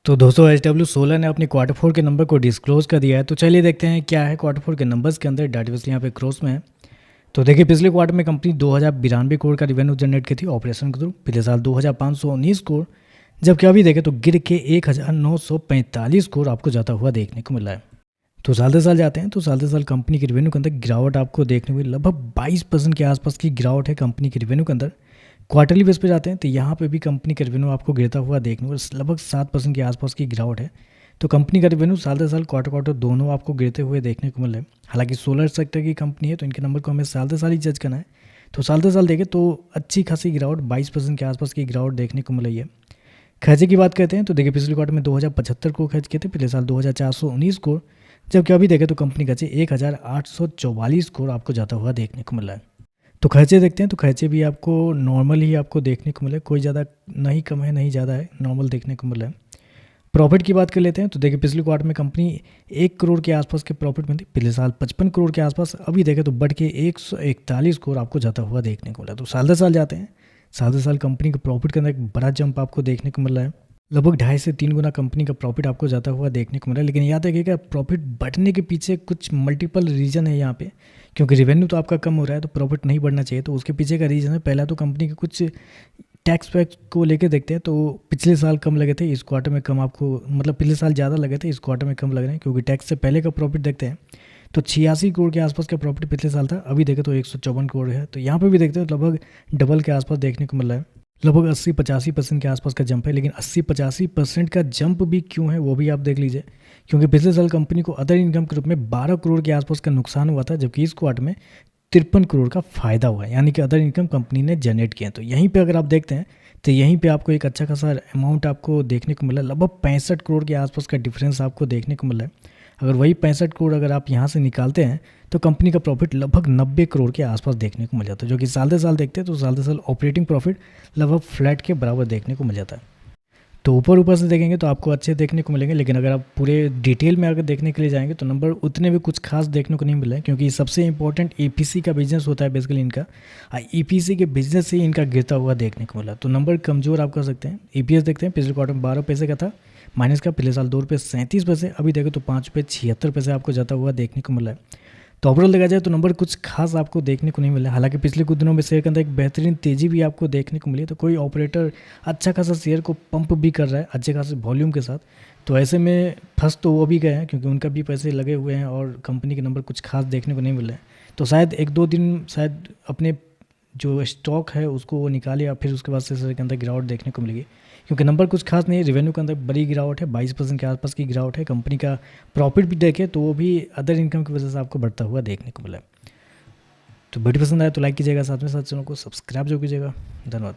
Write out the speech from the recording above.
तो दोस्तों SW16 ने अपने क्वार्टर फोर के नंबर को डिस्क्लोज कर दिया है। तो चलिए देखते हैं क्या है क्वार्टर फोर के नंबर्स के अंदर। डाटाबेस यहाँ पे क्रॉस में है। तो देखिए पिछले क्वार्टर में कंपनी 2092 करोड़ का रिवेन्यू जनरेट की थी ऑपरेशन के थ्रू। पिछले साल 2519 करोड़, जबकि अभी देखें तो गिर के 1945 करोड़ आपको जाता हुआ देखने को मिला है। तो साल दर साल जाते हैं तो साल दर साल कंपनी के रिवेन्यू के अंदर गिरावट आपको देखने को मिली। लगभग 22% के आसपास की गिरावट है कंपनी के रिवेन्यू के अंदर। क्वार्टरली बेस पे जाते हैं तो यहाँ पे भी कंपनी का रिवेन्यू आपको गिरता हुआ देखने को लगभग 7% के आसपास की गिरावट है। तो कंपनी का रिवेन्यू साल दर साल क्वार्टर क्वार्टर दोनों आपको गिरते हुए देखने को मिल रहे हैं। हालांकि सोलर सेक्टर की कंपनी है तो इनके नंबर को हमें साल दर साल ही जज करना है। तो साल दर साल देखें तो अच्छी खासी गिरावट 22% के आसपास की गिरावट देखने को मिल रही है। खर्चे की बात करते हैं तो देखिए पिछले क्वार्टर में 2075 करोड़ खर्च किए थे, पिछले साल 2419 करोड़, जबकि अभी देखें तो कंपनी खर्चे 1844 करोड़ आपको जाता हुआ देखने को मिल रहा है। तो खर्चे देखते हैं तो खर्चे भी आपको नॉर्मल ही आपको देखने को मिले, कोई ज़्यादा नहीं कम है नहीं ज़्यादा है, नॉर्मल देखने को मिला है। प्रॉफिट की बात कर लेते हैं तो देखिए पिछले क्वार्टर में कंपनी 1 करोड़ के आसपास के प्रॉफिट में थी, पिछले साल 55 करोड़ के आसपास, अभी देखें तो बढ़ के 141 करोड़ आपको जाता हुआ देखने को मिला। तो साल दर साल जाते हैं, साल दर साल कंपनी के प्रॉफिट के अंदर एक बड़ा जंप आपको देखने को मिल रहा है। लगभग 2.5 से 3 गुना कंपनी का प्रॉफिट आपको जाता हुआ देखने को मिला है। लेकिन याद रखिएगा प्रॉफिट बढ़ने के पीछे कुछ मल्टीपल रीज़न है यहाँ पे, क्योंकि रेवेन्यू तो आपका कम हो रहा है तो प्रॉफिट नहीं बढ़ना चाहिए। तो उसके पीछे का रीज़न है, पहला तो कंपनी के कुछ टैक्स वैक्स को लेकर देखते हैं। तो पिछले साल कम लगे थे, इस क्वार्टर में कम आपको, मतलब पिछले साल ज़्यादा लगे थे, इस क्वार्टर में कम लग रहे हैं। क्योंकि टैक्स से पहले का प्रॉफिट देखते हैं तो 86 करोड़ के आसपास का प्रॉफिट पिछले साल था, अभी देखें तो 154 करोड़ है। तो यहाँ पे भी देखते हैं लगभग डबल के आसपास देखने को मिल रहा है। लगभग 80-85% के आसपास का जंप है। लेकिन 80-85% का जंप भी क्यों है वो भी आप देख लीजिए, क्योंकि पिछले साल कंपनी को अदर इनकम के रूप में 12 करोड़ के आसपास का नुकसान हुआ था, जबकि इस क्वार्टर में 53 करोड़ का फायदा हुआ है, यानी कि अदर इनकम कंपनी ने जनरेट किया। तो यहीं पे अगर आप देखते हैं तो यहीं पे आपको एक अच्छा खासा अमाउंट आपको देखने को मिला, लगभग 65 करोड़ के आसपास का डिफरेंस आपको देखने को मिला है। अगर वही 65 करोड़ अगर आप यहाँ से निकालते हैं तो कंपनी का प्रॉफिट लगभग 90 करोड़ के आसपास देखने को मिल जाता है, जो कि साल दर साल देखते हैं तो साल दर साल ऑपरेटिंग प्रॉफिट लगभग फ्लैट के बराबर देखने को मिल जाता है। तो ऊपर से देखेंगे तो आपको अच्छे देखने को मिलेंगे, लेकिन अगर आप पूरे डिटेल में अगर देखने के लिए जाएंगे तो नंबर उतने भी कुछ खास देखने को नहीं मिल रहे हैं, क्योंकि सबसे इंपॉर्टेंट ईपीसी का बिजनेस होता है बेसिकली इनका। ईपीसी के बिजनेस से ही इनका गिरता हुआ देखने को मिला। तो नंबर कमज़ोर आप कर सकते हैं। ईपीएस देखते हैं, पिछले क्वार्टर में 12 पैसे का था, माइनस का पिछले साल 2 रुपये 37 पैसे, अभी देखें तो 5 रुपये 76 पैसे आपको जाता हुआ देखने को मिला है। तो ओवरऑल देखा जाए तो नंबर कुछ खास आपको देखने को नहीं मिला। हालांकि पिछले कुछ दिनों में शेयर के अंदर एक बेहतरीन तेज़ी भी आपको देखने को मिली, तो कोई ऑपरेटर अच्छा खासा शेयर को पंप भी कर रहा है अच्छे खासे वॉल्यूम के साथ। तो ऐसे में फंस तो वो भी गए हैं, क्योंकि उनका भी पैसे लगे हुए हैं और कंपनी के नंबर कुछ खास देखने को नहीं मिल रहे हैं। तो शायद 1-2 दिन शायद अपने जो स्टॉक है उसको वो निकाले, या फिर उसके बाद से शेयर के अंदर गिरावट देखने को मिलेगी, क्योंकि नंबर कुछ खास नहीं है। रेवेन्यू के अंदर बड़ी गिरावट है, 22% के आसपास की गिरावट है। कंपनी का प्रॉफिट भी देखें तो वो भी अदर इनकम की वजह से आपको बढ़ता हुआ देखने को मिला है। तो वीडियो पसंद आए तो लाइक कीजिएगा, साथ में साथ चैनल को सब्सक्राइब जो कीजिएगा। धन्यवाद।